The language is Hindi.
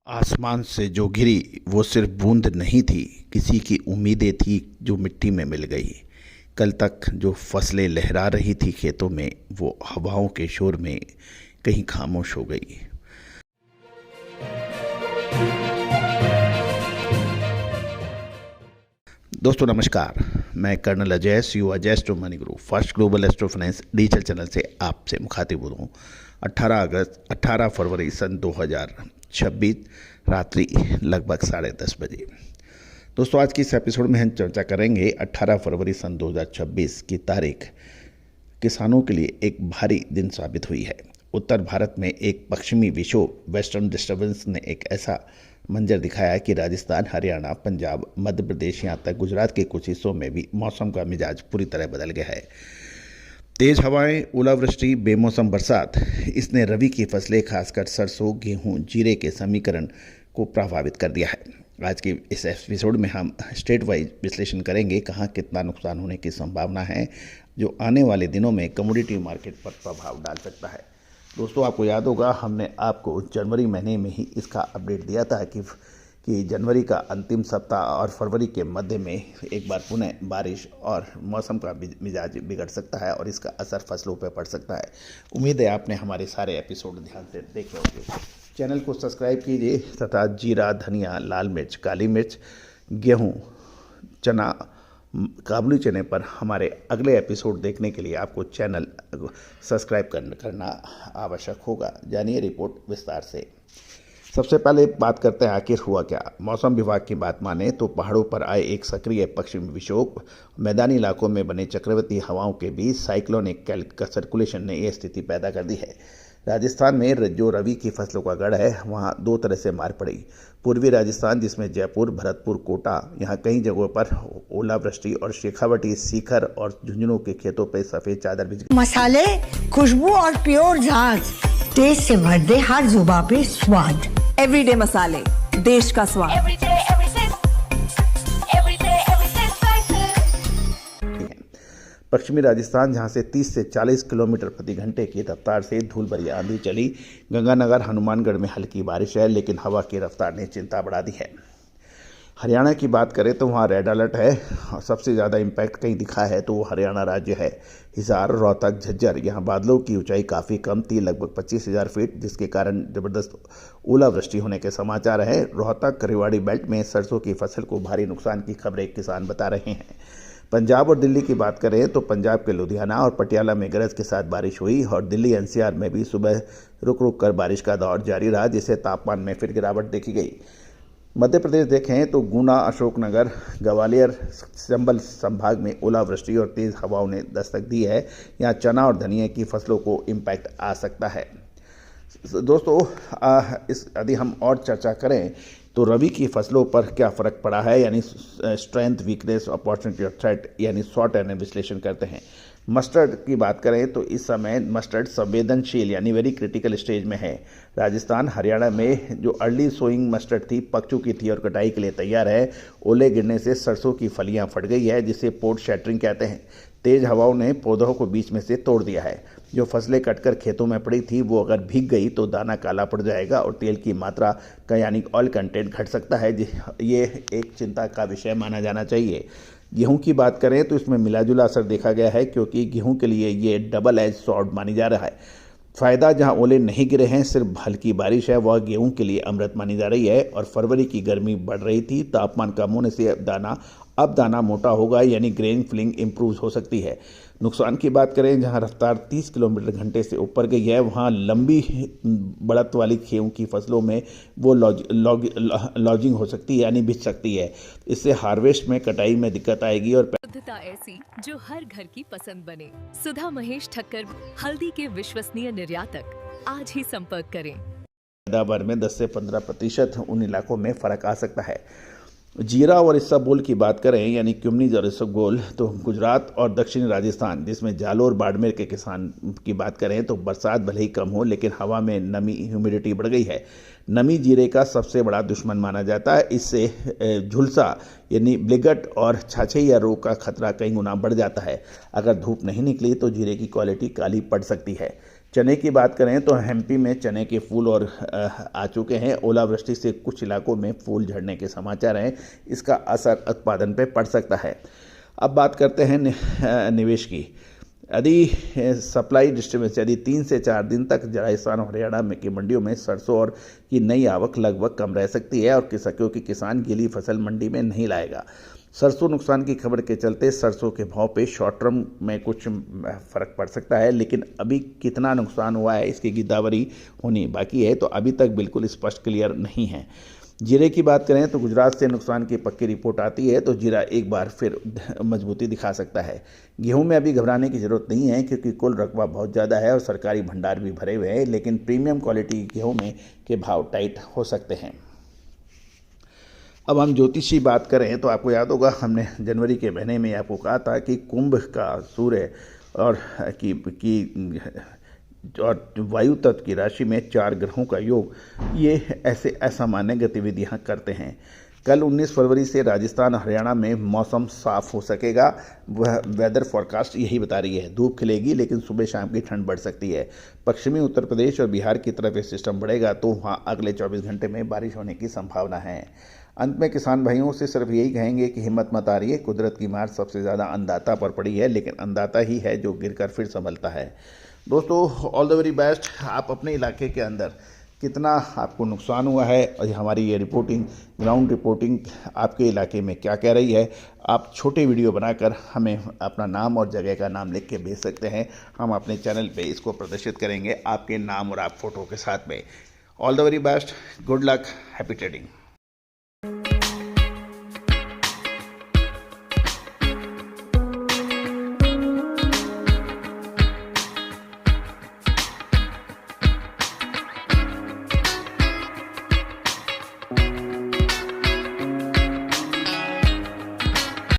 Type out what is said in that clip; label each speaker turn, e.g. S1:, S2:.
S1: आसमान से जो गिरी वो सिर्फ बूंद नहीं थी, किसी की उम्मीदें थी जो मिट्टी में मिल गई। कल तक जो फसलें लहरा रही थी खेतों में, वो हवाओं के शोर में कहीं खामोश हो गई। दोस्तों नमस्कार, मैं colonel Ajay, CEO Ajay astro money group first global astro finance digital channel से आपसे मुखातिब हूँ। 18 फरवरी सन 2026 रात्रि लगभग 10:30 बजे। दोस्तों आज की इस एपिसोड में हम चर्चा करेंगे 18 फरवरी सन 2026 की तारीख किसानों के लिए एक भारी दिन साबित हुई है। उत्तर भारत में एक पश्चिमी विक्षोभ वेस्टर्न डिस्टर्बेंस ने एक ऐसा मंजर दिखाया कि राजस्थान, हरियाणा, पंजाब, मध्य प्रदेश, यहाँ तक गुजरात के कुछ हिस्सों में भी मौसम का मिजाज पूरी तरह बदल गया है। तेज हवाएं, ओलावृष्टि, बेमौसम बरसात, इसने रबी की फसलें खासकर सरसों, गेहूं, जीरे के समीकरण को प्रभावित कर दिया है। आज के इस एपिसोड में हम स्टेट वाइज विश्लेषण करेंगे कहाँ कितना नुकसान होने की संभावना है, जो आने वाले दिनों में कमोडिटी मार्केट पर प्रभाव डाल सकता है। दोस्तों आपको याद होगा, हमने आपको जनवरी महीने में ही इसका अपडेट दिया था कि जनवरी का अंतिम सप्ताह और फरवरी के मध्य में एक बार पुनः बारिश और मौसम का मिजाज बिगड़ सकता है और इसका असर फसलों पर पड़ सकता है। उम्मीद है आपने हमारे सारे एपिसोड ध्यान से देखे होंगे। चैनल को सब्सक्राइब कीजिए तथा जीरा, धनिया, लाल मिर्च, काली मिर्च, गेहूँ, चना, काबुली चने पर हमारे अगले एपिसोड देखने के लिए आपको चैनल सब्सक्राइब करना आवश्यक होगा। जानिए रिपोर्ट विस्तार से। सबसे पहले बात करते हैं आखिर हुआ क्या। मौसम विभाग की बात माने तो पहाड़ों पर आए एक सक्रिय पश्चिमी विक्षोभ, मैदानी इलाकों में बने चक्रवाती हवाओं के बीच साइक्लोनिक सर्कुलेशन ने यह स्थिति पैदा कर दी है। राजस्थान में जो रबी की फसलों का गढ़ है, वहाँ दो तरह से मार पड़ी। पूर्वी राजस्थान जिसमें जयपुर, भरतपुर, कोटा, यहाँ कई जगहों पर ओलावृष्टि और शेखावटी, सीकर और झुंझुनू के खेतों पर सफेद चादर बिछ गई।
S2: मसाले, खुशबू और प्योर झाग, टेस्ट से भर दे हर जुबां पे स्वाद।
S3: एवरीडे मसाले, देश का स्वाद।
S1: पश्चिमी राजस्थान जहां से 30 से 40 किलोमीटर प्रति घंटे की रफ्तार से धूल भरी आंधी चली। गंगानगर, हनुमानगढ़ में हल्की बारिश है, लेकिन हवा की रफ्तार ने चिंता बढ़ा दी है। हरियाणा की बात करें तो वहाँ रेड अलर्ट है। सबसे ज़्यादा इम्पैक्ट कहीं दिखा है तो वो हरियाणा राज्य है। हिसार, रोहतक, झज्जर, यहाँ बादलों की ऊंचाई काफ़ी कम थी, लगभग 25,000 फीट, जिसके कारण ज़बरदस्त ओलावृष्टि होने के समाचार हैं। रोहतक, रेवाड़ी बेल्ट में सरसों की फसल को भारी नुकसान की खबरें किसान बता रहे हैं। पंजाब और दिल्ली की बात करें तो पंजाब के लुधियाना और पटियाला में गरज के साथ बारिश हुई और दिल्ली एनसीआर में भी सुबह रुक रुक कर बारिश का दौर जारी रहा, जिससे तापमान में फिर गिरावट देखी गई। मध्य प्रदेश देखें तो गुना, अशोकनगर, ग्वालियर, चंबल संभाग में ओलावृष्टि और तेज़ हवाओं ने दस्तक दी है। यहाँ चना और धनिया की फसलों को इम्पैक्ट आ सकता है। दोस्तों यदि हम और चर्चा करें तो रबी की फसलों पर क्या फ़र्क पड़ा है, यानी स्ट्रेंथ, वीकनेस, अपॉर्चुनिटी और थ्रेट, यानी शॉर्ट टर्म विश्लेषण करते हैं। मस्टर्ड की बात करें तो इस समय मस्टर्ड संवेदनशील यानी वेरी क्रिटिकल स्टेज में है। राजस्थान, हरियाणा में जो अर्ली सोइंग मस्टर्ड थी पक चुकी थी और कटाई के लिए तैयार है। ओले गिरने से सरसों की फलियां फट गई है, जिसे पोर्ट शैटरिंग कहते हैं। तेज हवाओं ने पौधों को बीच में से तोड़ दिया है। जो फसलें कटकर खेतों में पड़ी थी वो अगर भीग गई तो दाना काला पड़ जाएगा और तेल की मात्रा का यानी ऑयल कंटेंट घट सकता है। ये एक चिंता का विषय माना जाना चाहिए। गेहूं की बात करें तो इसमें मिलाजुला असर देखा गया है, क्योंकि गेहूं के लिए ये डबल एज सॉर्ड मानी जा रहा है। फ़ायदा जहां ओले नहीं गिरे हैं, सिर्फ हल्की बारिश है, वह गेहूं के लिए अमृत मानी जा रही है। और फरवरी की गर्मी बढ़ रही थी, तापमान कम होने से अब दाना मोटा होगा, यानी ग्रेन फिलिंग इंप्रूव हो सकती है। नुकसान की बात करें, जहां रफ्तार 30 किलोमीटर घंटे से ऊपर गई है, वहां लंबी बढ़त वाली गेहूं की फसलों में वो लॉजिंग हो सकती है, यानी बिछ सकती है। इससे हार्वेस्ट में, कटाई में दिक्कत आएगी और
S4: शुद्धता ऐसी जो हर घर की पसंद बने। सुधा महेश ठक्कर, हल्दी के विश्वसनीय निर्यातक। आज ही संपर्क करें।
S1: पैदावार में 10 से 15% उन इलाकों में फ़र्क आ सकता है। जीरा और इसबगोल की बात करें, यानी क्युमनीज और इसबगोल, तो गुजरात और दक्षिणी राजस्थान जिसमें जालोर, बाड़मेर के किसान की बात करें तो बरसात भले ही कम हो, लेकिन हवा में नमी, ह्यूमिडिटी बढ़ गई है। नमी जीरे का सबसे बड़ा दुश्मन माना जाता है। इससे झुलसा यानी ब्लिगट और छाछैया रोग का खतरा कई गुना बढ़ जाता है। अगर धूप नहीं निकली तो जीरे की क्वालिटी काली पड़ सकती है। चने की बात करें तो एमपी में चने के फूल और आ चुके हैं। ओलावृष्टि से कुछ इलाकों में फूल झड़ने के समाचार हैं। इसका असर उत्पादन पर पड़ सकता है। अब बात करते हैं निवेश की। यदि सप्लाई डिस्टर्बेंस यदि 3 से 4 दिन तक राजस्थान और हरियाणा में की मंडियों में सरसों और की नई आवक लगभग कम रह सकती है और क्योंकि किसान गीली फसल मंडी में नहीं लाएगा। सरसों नुकसान की खबर के चलते सरसों के भाव पे शॉर्ट टर्म में कुछ फर्क पड़ सकता है, लेकिन अभी कितना नुकसान हुआ है इसकी गिरदावरी होनी बाकी है, तो अभी तक बिल्कुल स्पष्ट क्लियर नहीं है। जीरे की बात करें तो गुजरात से नुकसान की पक्की रिपोर्ट आती है तो जीरा एक बार फिर मजबूती दिखा सकता है। गेहूं में अभी घबराने की जरूरत नहीं है क्योंकि कुल रकबा बहुत ज़्यादा है और सरकारी भंडार भी भरे हुए हैं, लेकिन प्रीमियम क्वालिटी गेहूं में के भाव टाइट हो सकते हैं। अब हम ज्योतिषी बात करें तो आपको याद होगा हमने जनवरी के महीने में आपको कहा था कि कुंभ का सूर्य और और वायु तत्व की राशि में 4 ग्रहों का योग ये ऐसे असामान्य गतिविधियां करते हैं। कल 19 फरवरी से राजस्थान हरियाणा में मौसम साफ हो सकेगा। वह वेदर फोरकास्ट यही बता रही है। धूप खिलेगी लेकिन सुबह शाम की ठंड बढ़ सकती है। पश्चिमी उत्तर प्रदेश और बिहार की तरफ ये सिस्टम बढ़ेगा तो वहाँ अगले 24 घंटे में बारिश होने की संभावना है। अंत में किसान भाइयों से सिर्फ यही कहेंगे कि हिम्मत मत हारिए। कुदरत की मार सबसे ज़्यादा अन्नदाता पर पड़ी है, लेकिन अन्नदाता ही है जो गिरकर फिर संभलता है। दोस्तों, ऑल द वेरी बेस्ट। आप अपने इलाके के अंदर कितना आपको नुकसान हुआ है और हमारी ये रिपोर्टिंग, ग्राउंड रिपोर्टिंग आपके इलाके में क्या कह रही है, आप छोटे वीडियो बनाकर हमें अपना नाम और जगह का नाम लिख के भेज सकते हैं। हम अपने चैनल पे इसको प्रदर्शित करेंगे आपके नाम और आप फोटो के साथ में। All the very best, good luck, happy trading.